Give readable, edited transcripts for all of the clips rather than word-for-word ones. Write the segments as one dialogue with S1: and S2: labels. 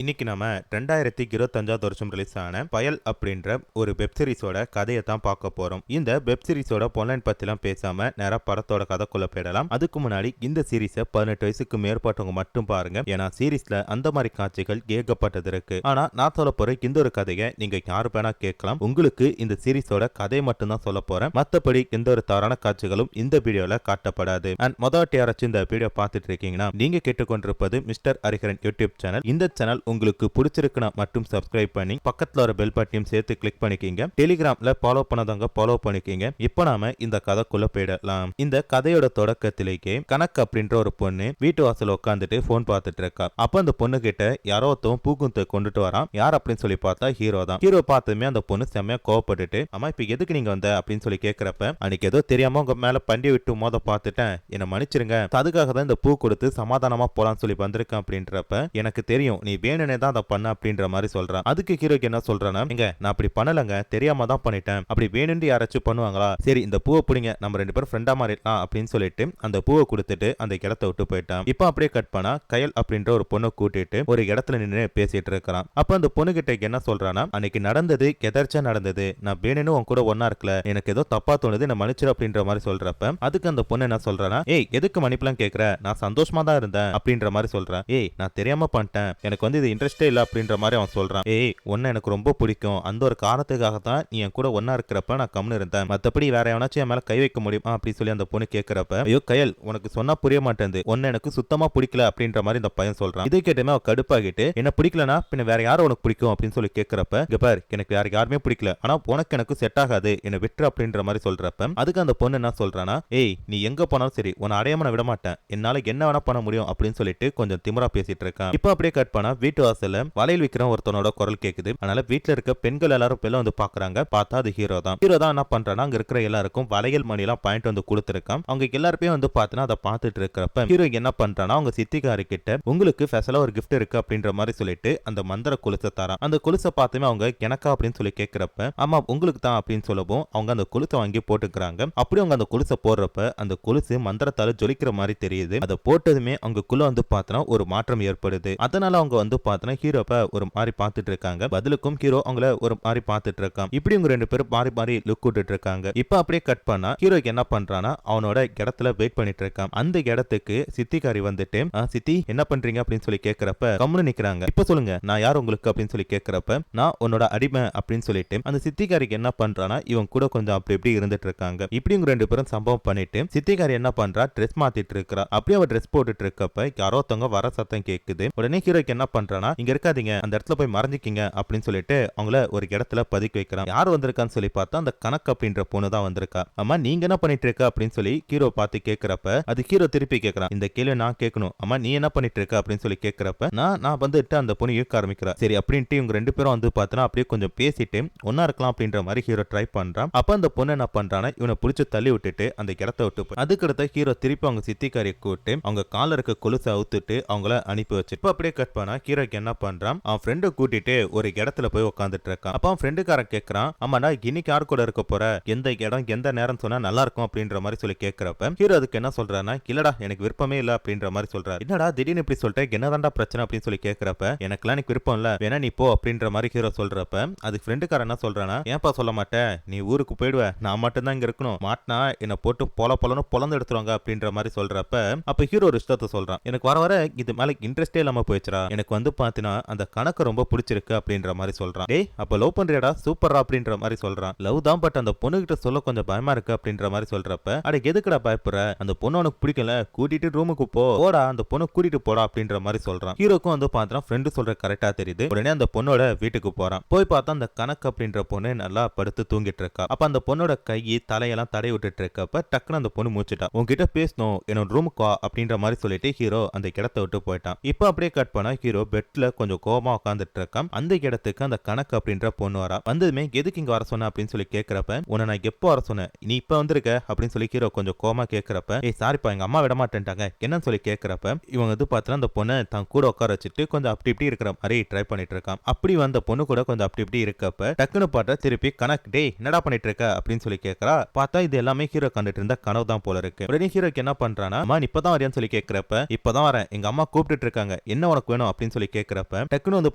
S1: இன்னைக்கு நம்ம 2025 வருஷம் ரிலீஸ் ஆன பயல் அப்படின்ற ஒரு வெப் சீரிஸோட கதையை தான் பார்க்க போறோம். இந்த வெப் சீரிஸோட பொன்லைன் பத்திலாம் பேசாம நேரா படத்தோட கதைக்குள்ள போயிடலாம். அதுக்கு முன்னாடி இந்த சீரிஸை 18 வயசுக்கு மேற்பட்டவங்க மட்டும் பாருங்க. ஏன்னா சீரிஸ்ல அந்த மாதிரி காட்சிகள் ஏகப்பட்டது இருக்கு. ஆனா நான் சொல்ல போற இந்த ஒரு கதையை நீங்க யாரு வேணா கேட்கலாம். உங்களுக்கு இந்த சீரிஸோட கதையை மட்டும் தான் சொல்ல போறேன். மத்தபடி எந்த ஒரு தவறான காட்சிகளும் இந்த வீடியோல காட்டப்படாது. அண்ட் முதல் யாராச்சும் இந்த வீடியோ பார்த்துட்டு இருக்கீங்கன்னா நீங்க கேட்டுக்கொண்டிருப்பது மிஸ்டர் ஹரிஹரன் யூடியூப் சேனல். இந்த சேனல் உங்களுக்கு பிடிச்சிருக்குன்னா மட்டும் சப்ஸ்கிரைப் பண்ணி பக்கத்துல ஒரு பெல் பட்டனையும் சேர்த்து கிளிக் பண்ணிக்கிங்க. டெலிகிராம்ல ஃபாலோ பண்ணதவங்க ஃபாலோ பண்ணிக்கிங்க. இப்போ நாம இந்த கதைக்குள்ள போயிடலாம். இந்த கதையோட தொடக்கத்திலேயே கணக்கு அப்படின்ற ஒரு பொண்ணு வீட்டு வாசல் உட்காந்துட்டு போன் பார்த்துட்டு இருக்கா. அப்ப அந்த பொண்ணு கிட்ட யாரோ ஒருத்தவன் பூக்குந்த கொண்டுட்டு வரான். யார் அப்படின்னு சொல்லி பார்த்தா ஹீரோ தான். ஹீரோ பார்த்ததுமே அந்த பொண்ணு செம்மையா கோவப்பட்டுட்டு, அம்மா இப்ப எதுக்கு நீங்க வந்த அப்படின்னு சொல்லி கேட்கிறப்ப, அன்னைக்கு ஏதோ தெரியாம உங்க மேல பண்டி விட்டு மோத பார்த்துட்டேன், என்ன மன்னிச்சிருங்க, அதுக்காக தான் இந்த பூ கொடுத்து சமாதானமா போலான்னு சொல்லி வந்திருக்கேன் அப்படின்றப்ப, எனக்கு தெரியும் நீ வேணுனே தான் அதை பண்ண அப்படின்ற மாதிரி சொல்றான். அதுக்கு ஹீரோக்கு என்ன சொல்றானா, எங்க நான் அப்படி பண்ணலங்க, தெரியாம தான் பண்ணிட்டேன், அப்படி வேணும்னு யாராச்சும் பண்ணுவாங்களா, சரி இந்த பூவை பிடிங்க, நம்ம ரெண்டு பேரும் ஃப்ரெண்டா மாறிடலாம் அப்படின்னு சொல்லிட்டு அந்த பூவை கொடுத்துட்டு அந்த இடத்த விட்டு போயிட்டான். இப்போ அப்படியே கட் பண்ணா கயல் அப்படின்ற ஒரு பொண்ணை கூட்டிட்டு ஒரு இடத்துல நின்று பேசிட்டு இருக்கிறான். அப்ப அந்த பொண்ணு கிட்ட என்ன சொல்றானா, அன்னைக்கு நடந்தது எதர்ச்சா நடந்தது, நான் வேணும்னு உன் கூட ஒன்னா இருக்கல, எனக்கு ஏதோ தப்பா தோணுது, என்ன மன்னிச்சிரு அப்படின்ற மாதிரி சொல்றப்ப, அதுக்கு அந்த பொண்ணு என்ன சொல்றானா, ஏய் எதுக்கு மன்னிப்புலாம் கேட்கற, நான் சந்தோஷமா தான் இருந்தேன் அப்படின்ற மாதிரி சொல்றேன். ஏய் நான் தெரியாம பண்ணிட்டேன், எனக்கு வந்து இது இன்ட்ரெஸ்டே இல்ல அப்படின்ற மாதிரி அவன் சொல்றான். ஏய் உன்னை எனக்கு ரொம்ப பிடிக்கும், அந்த ஒரு காரணத்துக்காக தான் நீ என் கூட ஒன்னா இருக்கிறப்ப நான் கம்னு இருந்தேன், மத்தபடி வேற எவனாச்சும் என் மேல கை வைக்க முடியுமா அப்படி சொல்லி அந்த பொண்ணு கேட்கிறப்ப, ஐயோ கயல் உனக்கு சொன்னா புரிய மாட்டேங்குது, உன்னை எனக்கு சுத்தமா பிடிக்கல அப்படின்ற மாதிரி இந்த பையன் சொல்றான். இதை கேட்டுமே அவ கடுப்பாகிட்டு, என்ன பிடிக்கலனா பின்ன வேற யாரும் உனக்கு பிடிக்கும் அப்படின்னு சொல்லி கேட்கிறப்ப, இங்க பார் எனக்கு வேற யாருமே பிடிக்கல, ஆனா உனக்கு எனக்கு செட் ஆகாது, என்ன விட்டுரு அப்படின்ற மாதிரி சொல்றப்ப, அதுக்கு அந்த பொண்ணு என்ன சொல்றானா, ஏய் நீ எங்க போனாலும் சரி உன்னை அடையாம நான் விட மாட்டேன், என்னால என்ன வேணா பண்ண முடியும் அப்படின்னு சொல்லிட்டு கொஞ்சம் திமிரா பேசிட்டு இருக்கான். இப்போ அப்படியே கட் பண்ணா வீட்டு வாசல்ல வளையல் விக்கிற ஒருத்தனோட குரல் கேக்குது. அதனால வீட்டுல இருக்க பெண்கள் எல்லாரும் வெளில வந்து பாக்குறாங்க. பார்த்தா அது ஹீரோ தான். ஹீரோ தான் என்ன பண்றானா, அங்க இருக்கிற எல்லாருக்கும் வளையல் மணி எல்லாம் பாயிண்ட் வந்து கொடுத்திருக்கான். அவங்க எல்லாருமே வந்து பார்த்தனா அதை பார்த்துட்டு இருக்கிறப்ப ஹீரோ என்ன பண்றானா, அவங்க சித்திகாரி கிட்ட உங்களுக்கு ஸ்பெஷலா ஒரு கிஃப்ட் இருக்கு அப்படின்ற மாதிரி சொல்லிட்டு அந்த மந்திர கொலுசை தரான். அந்த கொலுசை பார்த்துமே அவங்க எனக்கா அப்படின்னு சொல்லி கேட்கிறப்ப, ஆமா உங்களுக்கு தான் அப்படின்னு சொல்லவும் அவங்க அந்த கொலுசை வாங்கி போட்டுக்கிறாங்க. அப்படி அவங்க அந்த கொலுசை போடுறப்ப அந்த கொலுசு மந்திரத்தால ஜொலிக்கிற மாதிரி தெரியுது. அதை போட்டதுமே அவங்களுக்குள்ள வந்து பார்த்தனா ஒரு மாற்றம் ஏற்படுது. அதனால அவங்க வந்து பார்த்தனா ஹீரோப்ப ஒரு மாதிரி பார்த்துட்டு இருக்காங்க. பதிலுக்கும் ஹீரோ அவங்கள ஒரு மாதிரி பார்த்துட்டு இருக்கான். இப்படி இவங்க ரெண்டு பேரும் மாறி மாறி லுக் விட்டுட்டு இருக்காங்க. இப்ப அப்படியே கட் பண்ணா ஹீரோக்கு என்ன பண்றானா, அவனோட இடத்துல வெயிட் பண்ணிட்டு இருக்கான். அந்த இடத்துக்கு சித்திகாரி வந்துட்டு, சித்தி என்ன பண்றீங்க அப்படின்னு சொல்லி கேட்கிறப்ப கம்முனு நிக்கிறாங்க. இப்ப சொல்லுங்க நான் யார் உங்களுக்கு அப்படின்னு சொல்லி கேட்கிறப்ப, நான் உன்னோட அடிமை அப்படின்னு சொல்லிட்டு அந்த சித்திகாரிக்கு என்ன பண்றானா, இவன் கூட கொஞ்சம் அப்படி இப்படி இருந்துட்டு இருக்காங்க. இப்படி இவங்க ரெண்டு பேரும் சம்பவம் பண்ணிட்டு சித்திகாரி என்ன பண்றா, ட்ரெஸ் மாத்திட்டு இருக்கா. அப்படியே அவ ட்ரெஸ் போட்டுட்டு இருக்கப்ப யாரோ ஒருத்தவங்க வர சத்தம் கேக்குது. உடனே ஹீரோக்கு என்ன பண்றானா, இங்க இருக்காதீங்க அந்த இடத்துல போய் மறைஞ்சிக்கிங்க அப்படின்னு சொல்லிட்டு அவங்கள ஒரு இடத்துல பதுக்கி வைக்கிறான். யார் வந்திருக்கான்னு சொல்லி பார்த்தா அந்த கணக்கு அப்படின்ற பொண்ணு தான் வந்திருக்கா. அம்மா நீங்க என்ன பண்ணிட்டு இருக்க அப்படின்னு சொல்லி ஹீரோ பார்த்து கேட்கிறப்ப, அது ஹீரோ திருப்பி கேட்கறான். இந்த கேள்வி நான் கேட்கணும், அம்மா நீ என்ன பண்ணிட்டு இருக்க அப்படின்னு சொல்லி கேட்கிறப்ப, நான் வந்துட்டு அந்த பொண்ணு இழுக்க ஆரம்பிக்கிறேன். சரி அப்படின்ட்டு இவங்க ரெண்டு பேரும் வந்து பார்த்தா அப்படியே கொஞ்சம் பேசிட்டு ஒன்னா இருக்கலாம் அப்படின்ற மாதிரி ஹீரோ ட்ரை பண்றான். அப்ப அந்த பொண்ணு என்ன பண்றானா, இவனை பிடிச்சு தள்ளி விட்டுட்டு அந்த இடத்த விட்டு அதுக்கடுத்த ஹீரோ திருப்பி அவங்க சித்திக்காரியை கூட்டு அவங்க கால இருக்க கொலுசை அவுத்துட்டு அவங்கள அனுப்பி வச்சு இப்ப அப்படியே கட் பண்ணா ஹீரோக்கு என்ன பண்றான், அவன் ஃப்ரெண்டை கூட்டிட்டு ஒரு இடத்துல போய் உட்காந்துட்டு இருக்கான். அப்ப அவன் ஃப்ரெண்டுக்காரன் கேட்கறான், ஆமாடா இன்னைக்கு யார் கூட இருக்க போற, எந்த இடம் எந்த நேரம் சொன்னா நல்லா இருக்கும் அப்படின்ற மாதிரி சொல்லி கேட்கிறப்ப ஹீரோ அதுக்கு என்ன சொல்றானா, இல்லடா எனக்கு விருப்பமே இல்ல அப்படின்ற மாதிரி சொல்றாரு. என்னடா திடீர்னு இப்படி சொல்லிட்டு என்னதான்டா பிரச்சனை அப்படின்னு சொல்லி கேட்கிறப்ப, எனக்குலாம் எனக்கு விருப்பம் இல்ல, வேணா நீ போ அப்படின்ற மாதிரி ஹீரோ சொல்றப்ப அதுக்கு ஃப்ரெண்டுக்காரன் என்ன சொல்றானா, ஏன்பா சொல்ல மாட்டேன், நீ ஊருக்கு போயிடுவ, நான் மட்டும் தான் இங்க இருக்கணும், மாட்டினா என்ன போட்டு பொலன்னு பொலந்து எடுத்துருவாங்க அப்படின்ற மாதிரி சொல்றப்ப அப்ப ஹீரோ ஒரு விஷயத்தை சொல்றான், எனக்கு வர வர இது மேல இன்ட்ரெஸ்டே இல்லாம போயிடுச்சுடா, எனக்கு வந்து பாத்தீங்கன்னா அந்த கணக்கு ரொம்ப பிடிச்சிருக்கு அப்படின்ற மாதிரி சொல்றான். டேய் அப்ப லவ் பண்றியாடா, சூப்பரா அப்படின்ற மாதிரி சொல்றான். லவ் தான், பட் அந்த பொண்ணு கிட்ட சொல்ல கொஞ்சம் பயமா இருக்கு அப்படின்ற மாதிரி சொல்றப்ப, அட எதுக்குடா பயப்படுற, அந்த பொண்ணு உனக்கு பிடிக்கல, கூட்டிட்டு ரூமுக்கு போடா, அந்த பொண்ணு கூட்டிட்டு போடா அப்படின்ற மாதிரி சொல்றான். ஹீரோக்கும் வந்து பார்த்தா ஃப்ரெண்டு சொல்ற கரெக்டா தெரியுது. உடனே அந்த பொண்ணோட வீட்டுக்கு போறான். போய் பார்த்தா அந்த கணக்கு அப்படின்ற பொண்ணு நல்லா படுத்து தூங்கிட்டு இருக்கா. அப்ப அந்த பொண்ணோட கை தலையெல்லாம் தடை விட்டுட்டு இருக்கப்ப டக்குன்னு அந்த பொண்ணு மூச்சுட்டா. உன்கிட்ட பேசணும், என்னோட ரூமுக்கு வா அப்படின்ற மாதிரி சொல்லிட்டு ஹீரோ அந்த இடத்த விட்டு போயிட்டான். இப்ப அப்படியே கட் பண்ணா ஹீரோ பெட்ல கொஞ்சம் கோபமா உட்காந்துட்டு இருக்கான். அந்த இடத்துக்கு அந்த கணக்கு அப்படின்ற பொண்ணு வரா. வந்ததுமே எதுக்கு இங்க வர சொன்ன அப்படின்னு சொல்லி கேட்கிறப்ப, உன்னை நான் எப்போ வர சொன்னேன், நீ இப்ப வந்திருக்க அப்படின்னு சொல்லி ஹீரோ கொஞ்சம் கோபமா கேட்கிறப்ப, ஏய் சாரிப்பா எங்க அம்மா விட மாட்டேன்ட்டாங்க என்னன்னு சொல்லி கேட்கிறப்ப, இவங்க வந்து பார்த்தா அந்த பொண்ணை தான் கூட உட்கார வச்சுட்டு கொஞ்சம் அப்படி இப்படி இருக்கிற மாதிரி ட்ரை பண்ணிட்டு இருக்கான். அப்படி வந்த பொண்ணு கூட கொஞ்சம் அப்படி இப்படி இருக்கப்ப டக்குன்னு பார்த்தா திருப்பி கணக்கு, டேய் என்னடா பண்ணிட்டு இருக்க அப்படின்னு சொல்லி கேட்கறா. பார்த்தா இது எல்லாமே ஹீரோ கண்டுட்டு இருந்த கனவு தான் போல இருக்கு. உடனே ஹீரோக்கு என்ன பண்றானா, அம்மா இப்பதான் வரையான்னு சொல்லி கேட்கிறப்ப, இப்பதான் வரேன், எங்க அம்மா கூப்பிட்டு இருக்காங்க, என்ன உனக்கு வேணும் அப்படின்னு சொல்லி கேக்குறப்ப டக்குன்னு வந்து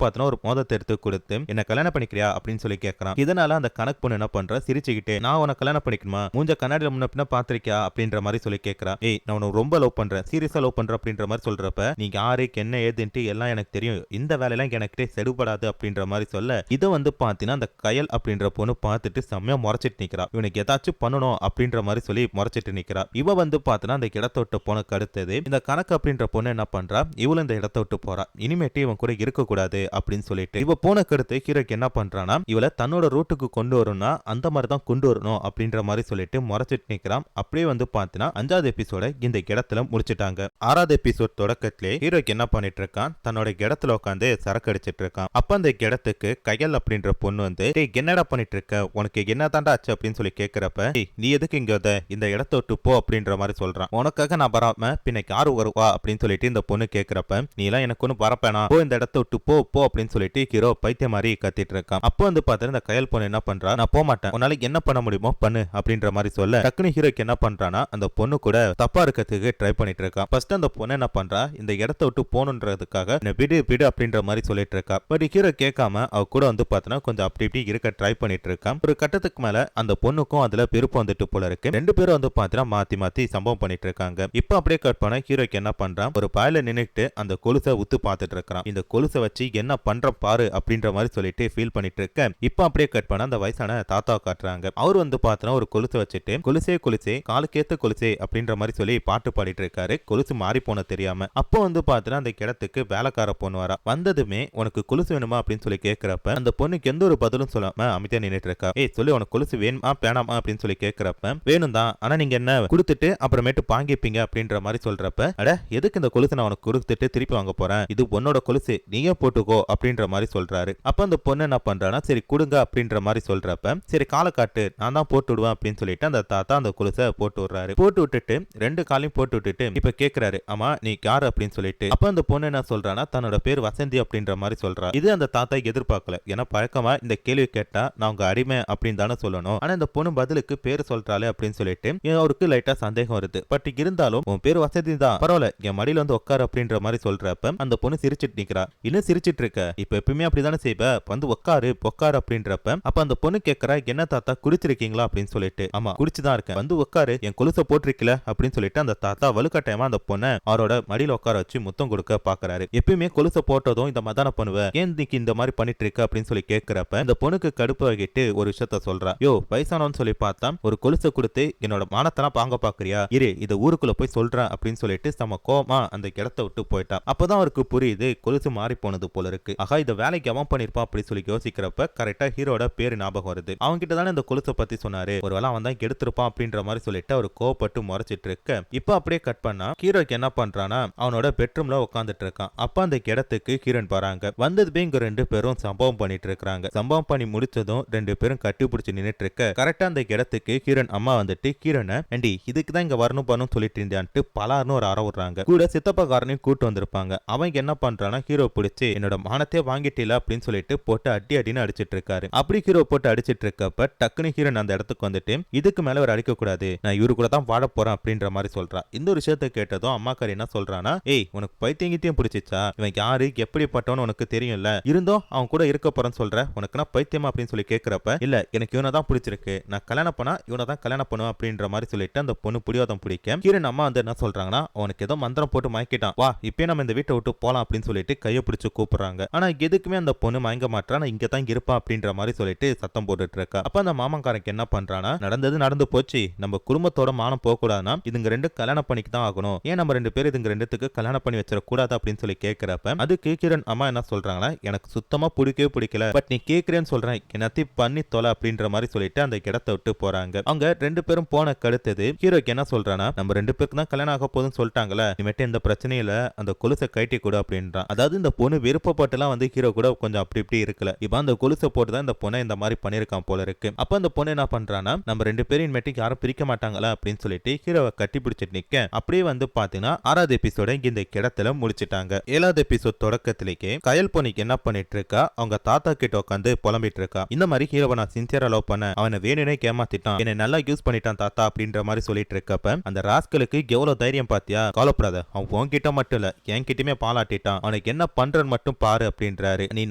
S1: பார்த்தோன்னா ஒரு மோதத்தை எடுத்து கொடுத்து என்ன கல்யாணம் பண்ணிக்கிறியா அப்படின்னு சொல்லி கேட்கறான். இதனால அந்த கணக்கு பொண்ணு என்ன பண்ற, சிரிச்சுக்கிட்டே நான் உன கல்யாணம் பண்ணிக்கணுமா, மூஞ்ச கண்ணாடியில முன்ன பின்ன பாத்திருக்கியா அப்படின்ற மாதிரி சொல்லி கேட்கறா. ஏய் நான் உனக்கு ரொம்ப லவ் பண்றேன், சீரியஸா லவ் பண்ற அப்படின்ற மாதிரி சொல்றப்ப நீங்க யாருக்கு என்ன ஏதுன்ட்டு எல்லாம் எனக்கு தெரியும், இந்த வேலையெல்லாம் எனக்கு செடுபடாது அப்படின்ற மாதிரி சொல்ல இதை வந்து பாத்தீங்கன்னா அந்த கயல் அப்படின்ற பொண்ணு பார்த்துட்டு செம்மையா முறைச்சிட்டு நிக்கிறா. இவனுக்கு ஏதாச்சும் பண்ணணும் அப்படின்ற மாதிரி சொல்லி முறைச்சிட்டு நிக்கிறா. இவ வந்து பாத்தீங்கன்னா அந்த இடத்த விட்டு போனக்கு அடுத்தது இந்த கணக்கு அப்படின்ற பொண்ணு என்ன பண்றா, இவளும் இந்த இடத்த விட்டு போறா. இனிமேட்டு இவன் கூட இருக்க கூடாது அப்படின்னு சொல்லிட்டு இவ போனக்கு அடுத்து ஹீரோக்கு என்ன பண்றானா, இவளை தன்னோட ரூட்டுக்கு கொண்டு வரணும்னா அந்த மாதிரி தான் கொண்டு வரணும் அப்படின்ற மாதிரி சொல்லிட்டு முறைச்சிட்டு நிக்கிறான். அப்படியே வந்து பாத்தீங்கன்னா 5வது எபிசோட இந்த இடத்துல முடிச்சிட்டாங்க. 6வது எபிசோட் தொடக்கத்திலே ஹீரோக்கு என்ன பண்ணிட்டு இருக்கான், தன்னோட இடத்துல உட்காந்து சரக்கு அடிச்சிட்டு இருக்கான். அப்ப அந்த இடத்துக்கு கயல் அப்படின்ற பொண்ணு வந்து என்னடா பண்ணிட்டு இருக்க, உனக்கு என்ன தாண்டா ஆச்சு அப்படின்னு சொல்லி கேட்கிறப்ப நீ எதுக்கு இங்க இந்த இடத்த விட்டு போ அப்படின்ற மாதிரி சொல்றான். உனக்காக நான் வராம பின்னைக்கு யாரு வருவா அப்படின்னு சொல்லிட்டு இந்த பொண்ணு கேட்கிறப்ப நீ எல்லாம் எனக்கு ஒண்ணு வரப்பேனா, போ இந்த இடத்த விட்டு போ போ அப்படின்னு சொல்லிட்டு ஹீரோ பைத்திய மாதிரி கத்திட்டு இருக்கான். அப்போ வந்து பார்த்தா இந்த கயல் பொண்ணு என்ன பண்றா, நான் போக மாட்டேன், உன்னால என்ன பண்ண முடியுமோ பண்ணு அப்படின்ற மாதிரி சொல்ல டக்குனு ஹீரோக்கு என்ன பண்றானா அந்த பொண்ணு கூட தப்பா இருக்கிறதுக்கு ட்ரை பண்ணிட்டு இருக்கான். ஃபர்ஸ்ட் அந்த பொண்ணு என்ன பண்றா, இந்த இடத்த விட்டு போகணுன்றதுக்காக விடு விடு அப்படின்ற மாதிரி சொல்லிட்டு இருக்கா. பட் ஹீரோ கேட்காம அவ கூட வந்து பார்த்தனா கொஞ்சம் அப்படி இப்படி இருக்க ட்ரை பண்ணிட்டு இருக்கான். ஒரு கட்டத்துக்கு மேல அந்த பொண்ணுக்கும் அதுல விருப்பம் வந்துட்டு போல இருக்கு. ரெண்டு பேரும் வந்து பார்த்தீங்கன்னா மாத்தி மாத்தி சம்பவம் பண்ணிட்டு இருக்காங்க. இப்போ அப்படியே கட் பண்ண ஹீரோக்கு என்ன பண்றான், ஒரு பாயில நின்னுட்டு அந்த கொலுசை உத்து பார்த்துட்டு இருக்கான். இந்த கொலுசை வச்சு என்ன பண்ற பாரு அப்படின்ற மாதிரி சொல்லிட்டு ஃபீல் பண்ணிட்டு இருக்க. இப்போ அப்படியே கட் பண்ண அந்த வயசான தாத்தா காட்டுறாங்க. அவர் வந்து பார்த்தனா ஒரு கொலுசை வச்சுட்டு கொலுசே கொலுசே காலுக்கேத்த கொலுசே அப்படின்ற மாதிரி சொல்லி பாட்டு பாடிட்டு இருக்காரு. கொலுசு மாறி போன தெரியாம. அப்போ வந்து பார்த்தனா அந்த இடத்துக்கு வேலைக்கார பொண்ணு வரா. வந்ததுமே உனக்கு கொலுசு வேணுமா அப்படின்னு சொல்லி கேட்கிறப்ப அந்த பொண்ணுக்கு எந்த ஒரு பதிலும் சொல்லாம அமைதியா நின்னுட்டு இருக்கா. ஏய் சொல்லி உனக்கு கொலுசு வேணுமா பேனாமா அப்படின்னு சொல்லி கேட்கிறப்ப வேணும் தான், ஆனா நீங்க என்ன கொடுத்துட்டு அப்புறமேட்டு வாங்கிப்பீங்க அப்படின்ற மாதிரி சொல்றப்ப அட எதுக்கு இந்த கொலுசு நான் உனக்கு கொடுத்துட்டு திருப்பி வாங்க போறேன், இது உன்னோட கொலுசு நீயே போட்டுக்கோ அப்படின்ற மாதிரி சொல்றாரு. அப்ப அந்த பொண்ணு என்ன பண்றானா சரி கொடுங்க அப்படின்ற மாதிரி சொல்றப்ப சரி காலை காட்டு நான் தான் போட்டு விடுவேன் அப்படின்னு சொல்லிட்டு அந்த தாத்தா அந்த கொலுசை போட்டு விடுறாரு. போட்டு விட்டுட்டு ரெண்டு காலையும் போட்டு விட்டுட்டு இப்ப கேக்குறாரு ஆமா நீ யாரு அப்படின்னு சொல்லிட்டு. அப்ப அந்த பொண்ணு என்ன சொல்றானா தன்னோட பேர் வசந்தி அப்படின்ற மாதிரி சொல்றா. இது அந்த தாத்தா எதிர்பார்க்கல. ஏன்னா பழக்கமா இந்த கேள்வி கேட்டா நான் உங்க அடிமை அப்படின்னு தானே சொல்லணும். ஆனா இந்த பொண்ணு பதிலுக்கு பேர் சொல்றாளே அப்படின்னு சொல்லிட்டு அவருக்கு லைட்டா சந்தேகம் வருது. பட் இருந்தாலும் உன் பேர் வசதி தான் பரவாயில்ல என் மடியில வந்து உட்காரு அப்படின்ற மாதிரி சொல்றப்ப அந்த பொண்ணு சிரிச்சிட்டு நிக்கிறா. இன்னும் சிரிச்சிட்டு இருக்க, இப்ப எப்பவுமே அப்படிதானே செய்வ, வந்து உட்காரு உட்காரு அப்படின்றப்ப அப்ப அந்த பொண்ணு கேட்கறா என்ன தாத்தா குடிச்சிருக்கீங்களா அப்படின்னு சொல்லிட்டு. ஆமா குடிச்சுதான் இருக்கேன், வந்து உட்காரு என் கொலுசை போட்டிருக்கல அப்படின்னு சொல்லிட்டு அந்த தாத்தா வலுக்கட்டாயமா அந்த பொண்ணை அவரோட மடியில உட்கார வச்சு முத்தம் கொடுக்க பாக்குறாரு. எப்பயுமே கொலுசை போட்டதும் இந்த மதான பண்ணுவ, ஏன் இன்னைக்கு இந்த மாதிரி பண்ணிட்டு இருக்க அப்படின்னு சொல்லி கேட்கிறப்ப இந்த பொண்ணுக்கு கடுப்பு ஆகிட்டு ஒரு விஷயத்த சொல்றா. யோ வயசானவன்னு சொல்லி பார்த்தா ஒரு கொலுசை கொடுத்து என்னோட மானத்தெல்லாம் பாங்க பாக்குறியா, இரு இதை ஊருக்குள்ள போய் சொல்றேன் அப்படின்னு சொல்லிட்டு சம கோமா அந்த இடத்த விட்டு போயிட்டா. அப்பதான் அவருக்கு புரியுது கொலுசு மாறி போனது போல இருக்கு. ஆகா இந்த வேலைக்கு அவன் பண்ணிருப்பான் அப்படி சொல்லி யோசிக்கிறப்ப கரெக்டா ஹீரோட பேரு ஞாபகம் வருது. அவங்க கிட்ட தானே இந்த கொலுசை பத்தி சொன்னாரு, ஒருவேளை அவன் தான் எடுத்திருப்பான் அப்படின்ற மாதிரி சொல்லிட்டு அவர் கோவப்பட்டு முறைச்சிட்டு இருக்க. இப்ப அப்படியே கட் பண்ணா ஹீரோக்கு என்ன பண்றானா அவனோட பெட்ரூம்ல உட்காந்துட்டு இருக்கான். அப்ப அந்த இடத்துக்கு ஹீரோன் வராங்க. வந்ததுமே இங்க ரெண்டு பேரும் சம்பவம் பண்ணிட்டு இருக்காங்க. சம்பவம் பண்ணி முடிச்சதும் ரெண்டு பேரும் கட்டி பிடிச்சு நின்னுட்டு இருக்க. கரெக்டா அந்த இடத்துக்கு ஹீரோன் அம்மா வந்துட்டு ஹீரோனை ஏண்டி இதுக்கு தான் இங்க வரணும் பண்ணணும் சொல்லிட்டு இருந்தான்ட்டு பலார்னு ஒரு அற விடுறாங்க. கூட சித்தப்பக்காரனையும் கூட்டு வந்திருப்பாங்க. அவங்க என்ன பண்றானா ஹீரோ பிடிச்சி என்னோட மானத்தையே வாங்கிட்டீல அப்படின்னு சொல்லிட்டு போட்டு அடி அடின்னு அடிச்சிட்டு இருக்காரு. அப்படி ஹீரோ போட்டு அடிச்சிட்டு இருக்கப்ப டக்குனு ஹீரோன் அந்த இடத்துக்கு வந்துட்டு இதுக்கு மேல ஒரு அடிக்க கூடாது, நான் இவரு கூட தான் வாட போறேன் அப்படின்ற மாதிரி சொல்றா. இந்த ஒரு விஷயத்தை கேட்டதும் அம்மாக்காரி என்ன சொல்றானா, ஏய் உனக்கு பைத்தியங்கிட்டையும் பிடிச்சிச்சா, இவன் யாரு எப்படிப்பட்டவன்னு உனக்கு தெரியும்ல, இருந்தோம் அவன் கூட இருக்க போறேன்னு சொல்ற, உனக்கு நான் பைத்தியமா அப்படின்னு சொல்லி கேட்கிறப்ப இல்ல எனக்கு இவனை தான் பிடிச்சிருக்கு, நான் கல்யாணம் பண்ணா இவனை தான் கல்யாணம் பண்ணுவேன் அப்படின்ற மாதிரி சொல்லிட்டு அந்த பொண்ணு புடிவாதம் பிடிக்க ஹீரோன் அம்மா வந்து என்ன சொல்றாங்கன்னா அவனுக்கு ஏதோ மந்திரம் போட்டு மயக்கிட்டான், வா இப்பயே நம்ம இந்த வீட்டை விட்டு போலாம் அப்படின்னு சொல்லிட்டு கையை பிடிச்சு கூப்பிடுறாங்க. ஆனா எதுக்குமே அந்த பொண்ணு மயங்க மாட்டா, நான் இங்க தான் இருப்பான் அப்படின்ற மாதிரி சொல்லிட்டு சத்தம் போட்டுட்டு இருக்கா. அப்ப அந்த மாமன்காரனுக்கு என்ன பண்றானா நடந்தது நடந்து போச்சு, நம்ம குடும்பத்தோட மானம் போக கூடாதுன்னா இதுங்க ரெண்டு கல்யாணம் பண்ணிக்கு தான் ஆகணும், ஏன் நம்ம ரெண்டு பேரும் இதுங்க ரெண்டுத்துக்கு கல்யாணம் பண்ணி வச்சிட கூடாது அப்படின்னு சொல்லி கேட்கிறப்ப அதுக்கு ஹீரோன் அம்மா என்ன சொல்றாங்களா, எனக்கு சுத்தமா பிடிக்கவே பிடிக்கல, பட் நீ கேட்கிறேன்னு சொல்றேன் என்னத்தையும் பண்ணி தொலை அப்படின்ற மாதிரி சொல்லிட்டு அந்த இடத்தை விட்டு போறாங்க. அவங்க ரெண்டு பேரும் போன கடுத்தது ஹீரோக்கு என்ன சொல்றானா, நம்ம ரெண்டு பேருக்கு தான் கல்யாணம் ஆக போதுன்னு சொல்லிட்டாங்களே, இனிமேட்டு எந்த பிரச்சனையும் இல்ல, அந்த கொலுசை கட்டி கொடு அப்படின்றான். அதாவது இந்த பொண்ணு விருப்பப்பட்டுலாம் வந்து ஹீரோ கூட கொஞ்சம் அப்படி இப்படி இருக்கல, இப்ப அந்த கொலுசை போட்டுதான் இந்த பொண்ணை இந்த மாதிரி பண்ணிருக்கான் போல இருக்கு. அப்ப அந்த பொண்ணு என்ன பண்றானா, நம்ம ரெண்டு பேரும் இனிமேட்டு யாரும் பிரிக்க மாட்டாங்களா அப்படின்னு சொல்லிட்டு ஹீரோவை கட்டி பிடிச்சிட்டு நிக்க. அப்படியே வந்து பாத்தீங்கன்னா 6வது எபிசோட இந்த இடத்துல முடிச்சிட்டாங்க. 7வது எபிசோட் தொடக்கத்திலேயே கயல் பொண்ணுக்கு என்ன பண்ணிட்டு இருக்கா, அவங்க தாத்தா கிட்ட உட்காந்து புலம்பிட்டு இருக்கா. இந்த மாதிரி ஹீரோவை நான் சின்சியரா லவ் பண்ண, அவனை வேணுனே கேமாத்திட்டான், என்னை நல்லா யூஸ் பண்ணிட்டான் தாத்தா அப்படின்ற மாதிரி சொல்லிட்டு இருக்கப்ப அந்த ராஸ்கலுக்கு எவ்வளவு தைரியம் பாத்தியா, கவலைப்படாத அவன் உன்கிட்ட மட்டும் இல்ல என்கிட்டயுமே பாலாட்டிட்டான், அவனை என்ன பண்றன்னு மட்டும் பாரு அப்படின்றாரு. நீ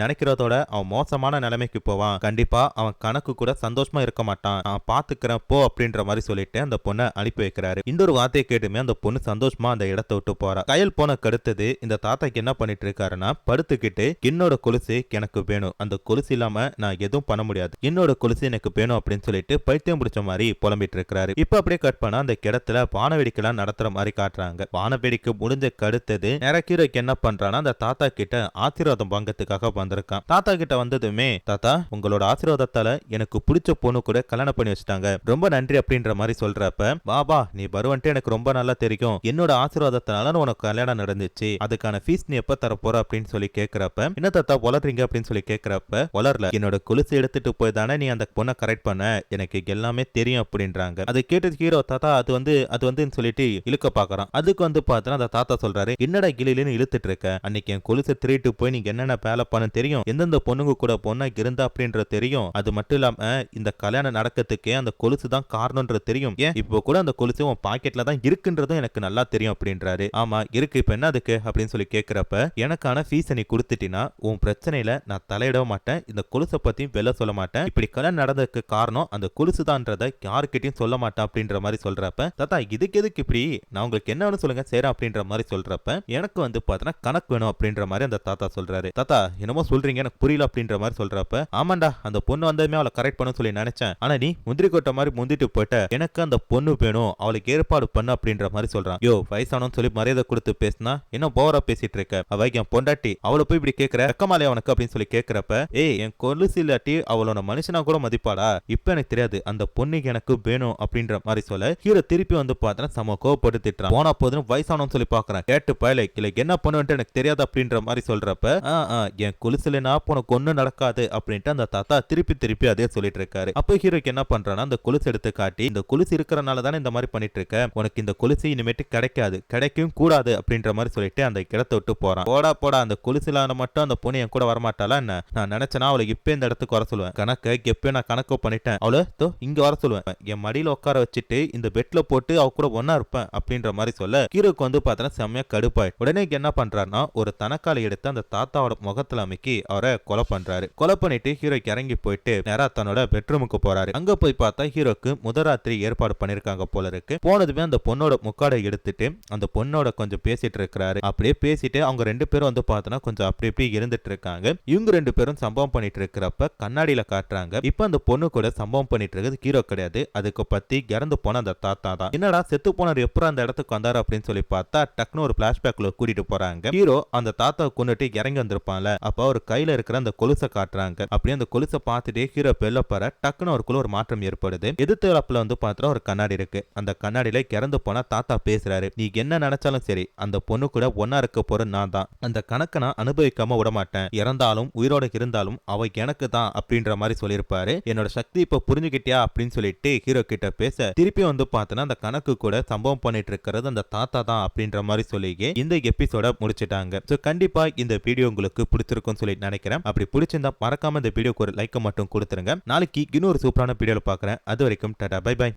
S1: நினைக்கிறதோட அவன் மோசமான நிலைமைக்கு போவான், கண்டிப்பா அவன் கணக்கு கூட சந்தோஷமா இருக்க மாட்டான், நான் பாத்துக்கிறேன் போ அப்படின்ற மாதிரி சொல்லிட்டு அந்த பொண்ணை அனுப்பி வைக்கிறாரு. இந்த ஒரு வார்த்தையை கேட்டுமே அந்த பொண்ணு சந்தோஷமா அந்த இடத்தை விட்டு போறா. கயல் போன கடுத்தது இந்த தாத்தாக்கு என்ன பண்ணிட்டு இருக்காருன்னா, படுத்துக்கிட்டு என்னோட கொலுசு எனக்கு வேணும், அந்த கொலுசு இல்லாம நான் எதுவும் பண்ண முடியாது, என்னோட கொலுசு எனக்கு வேணும் அப்படின்னு சொல்லிட்டு பைத்தியம் பிடிச்ச மாதிரி புலம்பிட்டு இருக்காரு. இப்ப அப்படியே கட் பண்ணா அந்த கிடத்துல வானவேடிக்கைலாம் நடத்துற மாதிரி காட்டுறாங்க. வானவேடிக்கை முடிஞ்ச கடுத்தது நேரக்கீரைக்கு என்ன பண்றான்னா, அந்த தாத்தா கிட்ட ஆசீர்வாதம் வாங்கறதுக்காக வந்திருக்கான். தாத்தா கிட்ட வந்ததுமே, தாத்தா உங்களோட ஆசீர்வாதத்தால எனக்கு பிடிச்ச பொண்ணு கூட கல்யாணம் பண்ணி வச்சுட்டாங்க, ரொம்ப நன்றி அப்படின்ற மாதிரி சொல்றப்ப, பாபா நீ வருவன்ட்டு எனக்கு ரொம்ப நல்லா தெரியும், என்னோட ஆசீர்வாதத்தினால உனக்கு கல்யாணம் நடந்துச்சு, அதுக்கான ஃபீஸ் நீ எப்ப தர போற அப்படின்னு சொல்லி கேக்குறப்ப, என்ன தாத்தா வளர்றீங்க அப்படின்னு சொல்லி கேக்குறப்ப, வளரல, என்னோட கொலுசு எடுத்துட்டு போய் தானே நீ அந்த பொண்ணை கரெக்ட் பண்ண, எனக்கு எல்லாமே தெரியும் அப்படின்றாங்க. அதை கேட்டு ஹீரோ தாத்தா அது வந்து சொல்லிட்டு இழுக்க பாக்குறான். அதுக்கு வந்து பார்த்தா அந்த தாத்தா சொல்றாரு, என்னடா கிளியிலன்னு இழுத்துட்டு இருக்க, அன்னைக்கு என் கொலுசை திருட்டு போய் நீங்க என்னென்ன வேலை பண்ண தெரியும், எந்தெந்த பொண்ணுங்க கூட பொண்ணா இருந்தா அப்படின்றது தெரியும், அது மட்டும் இல்லாம இந்த கல்யாணம் நடக்கிறதுக்கே அந்த கொலுசு தான் காரணம்ன்றது தெரியும், ஏன் இப்போ கூட அந்த கொலுசு உன் பாக்கெட்ல தான் இருக்குன்றதும் எனக்கு நல்லா தெரியும் அப்படின்றாரு. ஆமா இருக்கு, இப்ப என்ன அதுக்கு அப்படின்னு சொல்லி கேட்கிறப்ப, எனக்கான ஃபீஸ் நீ கொடுத்துட்டினா உன் பிரச்சனையில நான் தலையிட மாட்டேன், இந்த கொலுசை பத்தி வெளில சொல்ல மாட்டேன், இப்படி கல்யாணம் நடந்ததுக்கு காரணம் அந்த கொலுசு தான்றதை யாருக்கிட்டையும் சொல்ல மாட்டேன் அப்படின்ற மாதிரி சொல்றப்ப, தாத்தா இதுக்கு எதுக்கு இப்படி, நான் உங்களுக்கு என்ன வேணும் சொல்லுங்க சேரா அப்படின்ற மாதிரி சொல்றப்ப, எனக்கு வந்து பார்த்தா கணக்கு வேணும் அப்படின்ற மாதிரி அந்த தாத்தா சொல்றாரு. தாத்தா என்னமோ சொல்றீங்க எனக்கு புரியல அப்படின்ற மாதிரி சொல்றப்ப, ஆமாண்டா அந்த பொண்ணு வந்ததுமே அவளை கரெக்ட் பண்ண சொல்லி நினைச்சேன், ஆனா நீ முந்திரி கொட்டை மாதிரி முந்திட்டு போயிட்ட, எனக்கு அந்த பொண்ணு வேணும் அவளுக்கு ஏற்பாடு பண்ணு அப்படின்ற மாதிரி சொல்றான். யோ வயசானு சொல்லி மரியாதை கொடுத்து பேசினா என்ன போரா பேசிட்டு இருக்க, அவ என் பொண்டாட்டி, அவளை போய் இப்படி கேட்கிற வெக்கமாலையா அவனுக்கு அப்படின்னு சொல்லி கேட்கிறப்ப, ஏய் என் கொலுசு இல்லாட்டி அவளோட மனுஷனா கூட மதிப்பாடா, இப்ப எனக்கு தெரியாது அந்த பொண்ணுக்கு எனக்கு வேணும் அப்படின்ற மாதிரி சொல்ல, ஹீரோ திருப்பி வந்து பார்த்தா சம கோவப்பட்டு திட்டுறான். போனா போதும் வயசானு சொல்லி பாக்குறேன், கேட்டு பயலை இல்ல என்ன பண்ணுவேன்ட்டு எனக்கு தெரியாது அப்படின்ற மாதிரி சொல்றப்ப, என் கொலுசுலனா உனக்கு ஒண்ணு நடக்காது அப்படின்ட்டு அந்த தாத்தா திருப்பி அதே சொல்லிட்டு இருக்காரு. அப்ப ஹீரோக்கு என்ன பண்றான்னா, அந்த கொலுசு எடுத்து காட்டி, இந்த கொலுசு இருக்கிறனால தானே இந்த மாதிரி பண்ணிட்டு இருக்க, உனக்கு இந்த கொலுசு இனிமேட்டு கிடைக்காது, கிடைக்கும் கூடாது அப்படின்ற மாதிரி சொல்லிட்டு அந்த இடத்தை விட்டு போறான். போடா அந்த கொலுசுலான மட்டும் அந்த பொண்ணு என் கூட வரமாட்டாளா என்ன, நான் நினைச்சேன்னா அவளை இப்ப இந்த இடத்துக்கு வர சொல்லுவேன், கணக்கு எப்ப நான் கணக்கு பண்ணிட்டேன், அவளை இங்க வர சொல்லுவேன், என் மடியில உட்கார வச்சுட்டு இந்த பெட்ல போட்டு அவ கூட ஒன்னா இருப்பேன் அப்படின்ற மாதிரி சொல்ல, ஹீரோக்கு வந்து பார்த்தா செம்மையா கடுப்பாய் உடனே என்ன பண்றாருன்னா, ஒரு தனக்காலை எடுத்து அந்த தாத்தாவோட முகத்துல அமைக்கி அவரை கொலை பண்றாரு. கொலை பண்ணிட்டு ஹீரோக்கு இறங்கி போயிட்டு நேரா தன்னோட பெட்ரூமுக்கு போறாரு. அங்க போய் பார்த்தா ஹீரோக்கு முதராத்திரி ஏற்பாடு பண்ணிருக்காங்க போல இருக்கு. போனதுமே அந்த பொண்ணோட முக்காடை எடுத்துட்டு அந்த பொண்ணோட கொஞ்சம் பேசிட்டு இருக்கிறாரு. அப்படியே பேசிட்டு அவங்க ரெண்டு பேரும் வந்து பார்த்தோன்னா கொஞ்சம் அப்படி இப்படி இருந்துட்டு இருக்காங்க. இவங்க ரெண்டு பேரும் சம்பவம் பண்ணிட்டு இருக்கிறப்ப கண்ணாடியில காட்டுறாங்க. இப்ப அந்த பொண்ணு கூட சம்பவம் பண்ணிட்டு இருக்கிறது ஹீரோ கிடையாது, அதுக்கு பத்தி இறந்து போன அந்த தாத்தா தான். என்னடா செத்து போனார் எப்பறம் அந்த இடத்துக்கு வந்தாரு அப்படின்னு சொல்லி பார்த்தா டக்குனு ஒரு பிளாஷ்பேக்ல கூட்டிட்டு போறாங்க. ஹீரோ அந்த தாத்தா கொண்டுட்டு இறங்கி வந்திருப்பான்ல, அப்ப அவர் கையில இருக்கிற அந்த கொலுசை காட்டுறாங்க. அப்படியே அந்த கொலுசை பார்த்துட்டு ஹீரோ பெல்ல போற டக்குனு அவருக்குள்ள ஒரு மாற்றம் ஏற்படுது. எதிர்த்தரப்புல வந்து பார்த்தா ஒரு கண்ணாடி இருக்கு. அந்த கண்ணாடியில இறந்து போனா தாத்தா பேசுறாரு, நீ என்ன நினைச்சாலும் சரி அந்த பொண்ணு கூட ஒன்னா இருக்க போற நான் தான், அந்த கணக்கை நான் அனுபவிக்காம விட மாட்டேன், இறந்தாலும் உயிரோட இருந்தாலும் அவ எனக்கு தான் அப்படின்ற மாதிரி சொல்லியிருப்பாரு. என்னோட சக்தி இப்ப புரிஞ்சுக்கிட்டியா அப்படின்னு சொல்லிட்டு ஹீரோ கிட்ட பேச, திருப்பி வந்து பார்த்தனா அந்த கணக்கு கூட சம்பவம் பண்ணிட்டு இருக்கிறது அந்த தாத்தா தான் அப்படின்ற மாதிரி சொல்லி இந்த எபிசோட முடிச்சிட்டாங்க. சோ கண்டிப்பா இந்த வீடியோ உங்களுக்கு பிடிச்சிருக்கும்னு சொல்லி நினைக்கிறேன். அப்படி பிடிச்சிருந்தா மறக்காம இந்த வீடியோக்கு ஒரு லைக் மட்டும் கொடுத்துருங்க. நாளைக்கு இன்னொரு சூப்பரான வீடியோல பார்க்கறேன். அது வரைக்கும் டாடா பை பை.